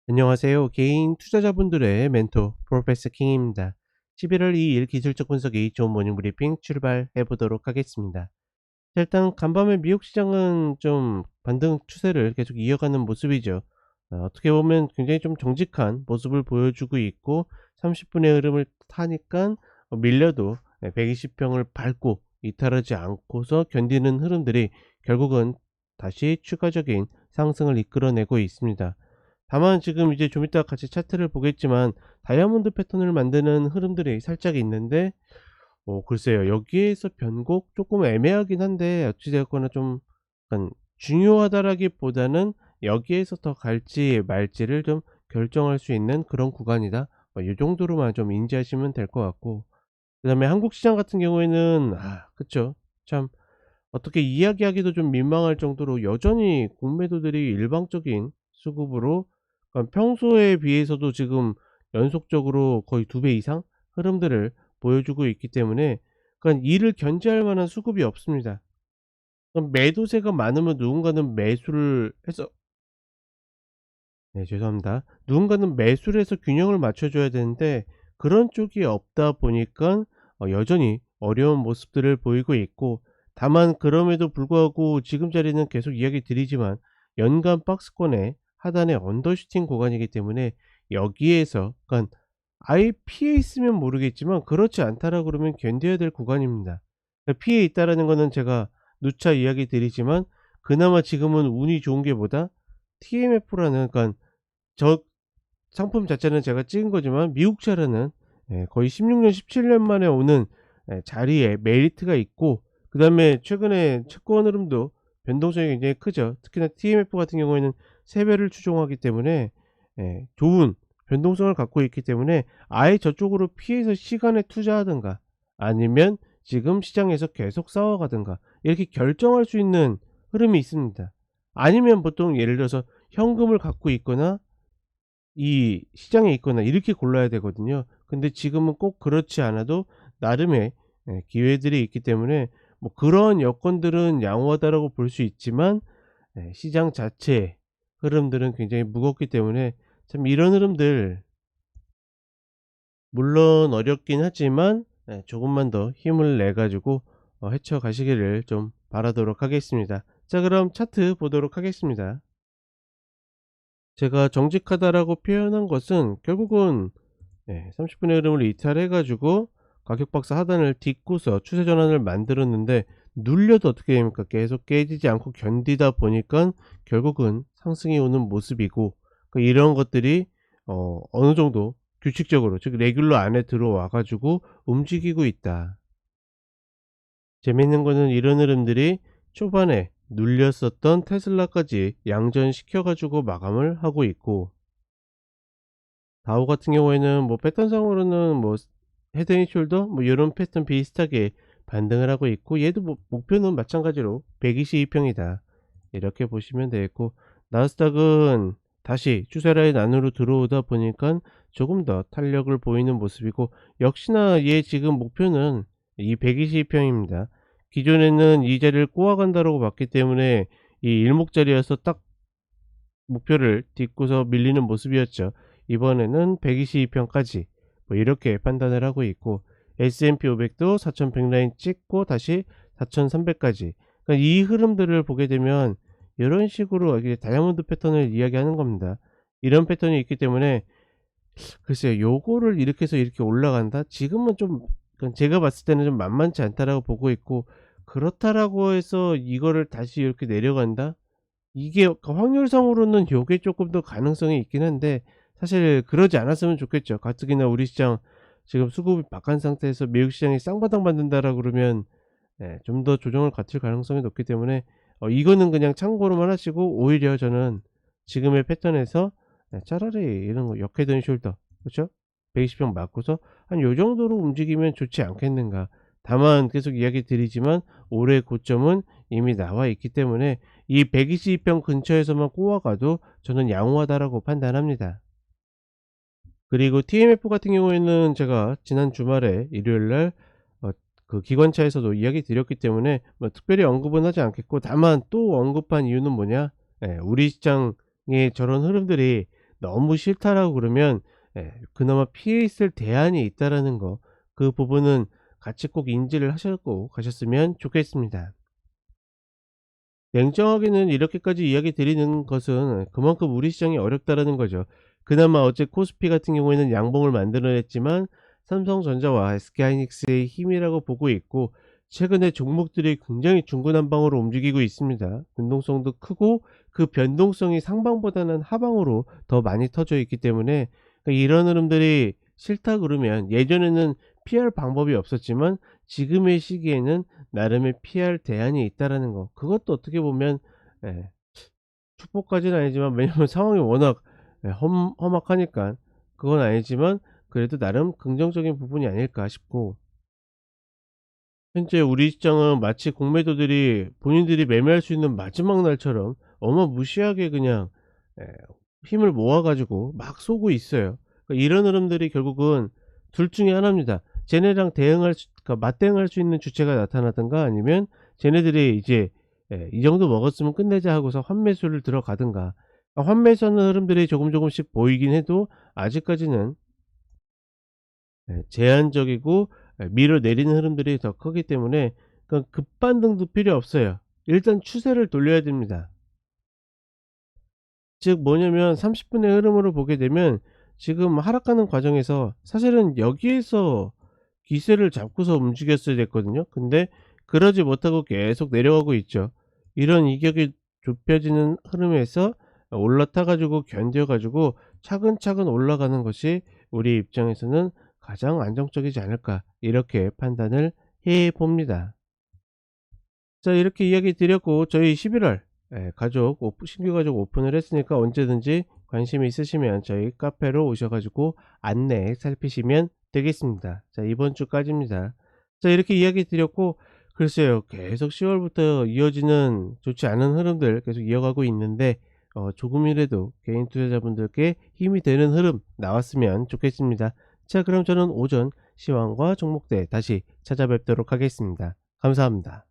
안녕하세요. 개인 투자자분들의 멘토 프로페서 킹입니다. 11월 2일 기술적 분석이 좋은 모닝 브리핑 출발해 보도록 하겠습니다. 자, 일단 간밤에 미국 시장은 좀 반등 추세를 계속 이어가는 모습이죠. 어떻게 보면 굉장히 좀 정직한 모습을 보여주고 있고 30분의 흐름을 타니까 밀려도 120평을 밟고 이탈하지 않고서 견디는 흐름들이 결국은 다시 추가적인 상승을 이끌어내고 있습니다. 다만 지금 이제 좀 이따 같이 차트를 보겠지만 다이아몬드 패턴을 만드는 흐름들이 살짝 있는데 글쎄요. 여기에서 변곡 조금 애매하긴 한데 어찌 되었거나 좀 약간 중요하다라기보다는 여기에서 더 갈지 말지를 좀 결정할 수 있는 그런 구간이다. 요 정도로만 좀 인지하시면 될 것 같고, 그다음에 한국 시장 같은 경우에는 그쵸. 참 어떻게 이야기하기도 좀 민망할 정도로 여전히 공매도들이 일방적인 수급으로, 그러니까 평소에 비해서도 지금 연속적으로 거의 2배 이상 흐름들을 보여주고 있기 때문에 그러니까 이를 견제할 만한 수급이 없습니다. 그럼 매도세가 많으면 누군가는 매수를 해서, 네, 죄송합니다. 누군가는 매수를 해서 균형을 맞춰 줘야 되는데 그런 쪽이 없다 보니까 여전히 어려운 모습들을 보이고 있고, 다만 그럼에도 불구하고 지금 자리는 계속 이야기 드리지만 연간 박스권의 하단의 언더슈팅 구간이기 때문에 여기에서 그러니까 아예 피해 있으면 모르겠지만 그렇지 않다라 그러면 견뎌야 될 구간입니다. 그러니까 피해 있다라는 거는 제가 누차 이야기 드리지만 그나마 지금은 운이 좋은 게 뭐다? TMF라는, 그러니까 저 상품 자체는 제가 찍은 거지만 미국차라는, 거의 16년 17년 만에 오는 자리에 메리트가 있고, 그다음에 최근에 채권 흐름도 변동성이 굉장히 크죠. 특히나 TMF 같은 경우에는 3 배를 추종하기 때문에 좋은 변동성을 갖고 있기 때문에 아예 저쪽으로 피해서 시간을 투자하든가 아니면 지금 시장에서 계속 싸워가든가 이렇게 결정할 수 있는 흐름이 있습니다. 아니면 보통 예를 들어서 현금을 갖고 있거나 이 시장에 있거나 이렇게 골라야 되거든요. 근데 지금은 꼭 그렇지 않아도 나름의 기회들이 있기 때문에 뭐 그런 여건들은 양호하다라고 볼 수 있지만 시장 자체의 흐름들은 굉장히 무겁기 때문에 참 이런 흐름들, 물론 어렵긴 하지만 조금만 더 힘을 내 가지고 헤쳐 가시기를 좀 바라도록 하겠습니다. 자, 그럼 차트 보도록 하겠습니다. 제가 정직하다라고 표현한 것은 결국은 30분의 흐름을 이탈해 가지고 가격 박스 하단을 딛고서 추세 전환을 만들었는데 눌려도 어떻게 됩니까? 계속 깨지지 않고 견디다 보니까 결국은 상승이 오는 모습이고, 이런 것들이 어느 정도 규칙적으로, 즉 레귤러 안에 들어와 가지고 움직이고 있다. 재밌는 거는 이런 흐름들이 초반에 눌렸었던 테슬라까지 양전시켜 가지고 마감을 하고 있고, 다우 같은 경우에는 뭐 패턴상으로는 뭐 헤드 앤 숄더 뭐 요런 패턴 비슷하게 반등을 하고 있고, 얘도 뭐 목표는 마찬가지로 122평이다 이렇게 보시면 되겠고, 나스닥은 다시 추세 라인 안으로 들어오다 보니까 조금 더 탄력을 보이는 모습이고, 역시나 얘 지금 목표는 이 122평입니다. 기존에는 이 자리를 꼬아간다라고 봤기 때문에 이 일목자리여서 딱 목표를 딛고서 밀리는 모습이었죠. 이번에는 122평까지 뭐 이렇게 판단을 하고 있고, S&P 500도 4100 라인 찍고 다시 4300까지, 그러니까 이 흐름들을 보게 되면 이런 식으로 이게 다이아몬드 패턴을 이야기하는 겁니다. 이런 패턴이 있기 때문에 글쎄요, 요거를 이렇게 해서 이렇게 올라간다? 지금은 좀, 그러니까 제가 봤을 때는 좀 만만치 않다라고 보고 있고, 그렇다라고 해서 이거를 다시 이렇게 내려간다? 이게 확률상으로는 요게 쪼끔 더 가능성이 있긴 한데 사실 그러지 않았으면 좋겠죠. 가뜩이나 우리 시장 지금 수급이 박한 상태에서 미국 시장이 쌍바닥 만든다라 그러면 좀 더 조정을 거칠 가능성이 높기 때문에 이거는 그냥 참고로만 하시고, 오히려 저는 지금의 패턴에서 차라리 이런 거 역헤드 앤 숄더, 그쵸? 120평 맞고서 한 요 정도로 움직이면 좋지 않겠는가. 다만 계속 이야기 드리지만 올해 고점은 이미 나와 있기 때문에 이 122평 근처에서만 꼬아가도 저는 양호하다라고 판단합니다. 그리고 TMF 같은 경우에는 제가 지난 주말에 일요일 날 그 기관차에서도 이야기 드렸기 때문에 뭐 특별히 언급은 하지 않겠고, 다만 또 언급한 이유는 뭐냐? 우리 시장의 저런 흐름들이 너무 싫다라고 그러면 그나마 피해 있을 대안이 있다라는 거, 그 부분은 같이 꼭 인지를 하셨고 가셨으면 좋겠습니다. 냉정하게는 이렇게까지 이야기 드리는 것은 그만큼 우리 시장이 어렵다라는 거죠. 그나마 어제 코스피 같은 경우에는 양봉을 만들어냈지만 삼성전자와 SK하이닉스의 힘이라고 보고 있고, 최근에 종목들이 굉장히 중구난방으로 움직이고 있습니다. 변동성도 크고 그 변동성이 상방보다는 하방으로 더 많이 터져 있기 때문에, 그러니까 이런 흐름들이 싫다 그러면, 예전에는 피할 방법이 없었지만 지금의 시기에는 나름의 피할 대안이 있다라는 거, 그것도 어떻게 보면 예 축복까지는 아니지만, 왜냐면 상황이 워낙 험악하니까 그건 아니지만 그래도 나름 긍정적인 부분이 아닐까 싶고, 현재 우리 시장은 마치 공매도들이 본인들이 매매할 수 있는 마지막 날처럼 어마무시하게 그냥 예 힘을 모아 가지고 막 쏘고 있어요. 그러니까 이런 흐름들이 결국은 둘 중에 하나입니다. 쟤네랑 대응할 수, 그러니까 맞대응할 수 있는 주체가 나타나든가, 아니면 쟤네들이 이제 '이 정도 먹었으면 끝내자.' 하고서 환매수를 들어가든가. 환매수하는 흐름들이 조금 조금씩 보이긴 해도 아직까지는 제한적이고 밀어내리는 흐름들이 더 크기 때문에, 그러니까 급반등도 필요 없어요. 일단 추세를 돌려야 됩니다. 즉 뭐냐면 30 분의 흐름으로 보게 되면 지금 하락하는 과정에서 사실은 여기에서 기세를 잡고서 움직였어야 됐거든요. 근데 그러지 못하고 계속 내려가고 있죠. 이런 이격이 좁혀지는 흐름에서 올라타 가지고 견뎌 가지고 차근차근 올라가는 것이 우리 입장에서는 가장 안정적이지 않을까, 이렇게 판단을 해 봅니다. 자, 이렇게 이야기 드렸고, 저희 11월 가족 신규 가족 오픈을 했으니까 언제든지 관심이 있으시면 저희 카페로 오셔 가지고 안내 살피시면 되겠습니다. 자, 이번 주까지입니다. 자, 이렇게 이야기 드렸고, 글쎄요, 계속 10 월부터 이어지는 좋지 않은 흐름들 계속 이어가고 있는데, 조금이라도 개인 투자자분들께 힘이 되는 흐름 나왔으면 좋겠습니다. 자, 그럼 저는 오전 시황과 종목대 다시 찾아뵙도록 하겠습니다. 감사합니다.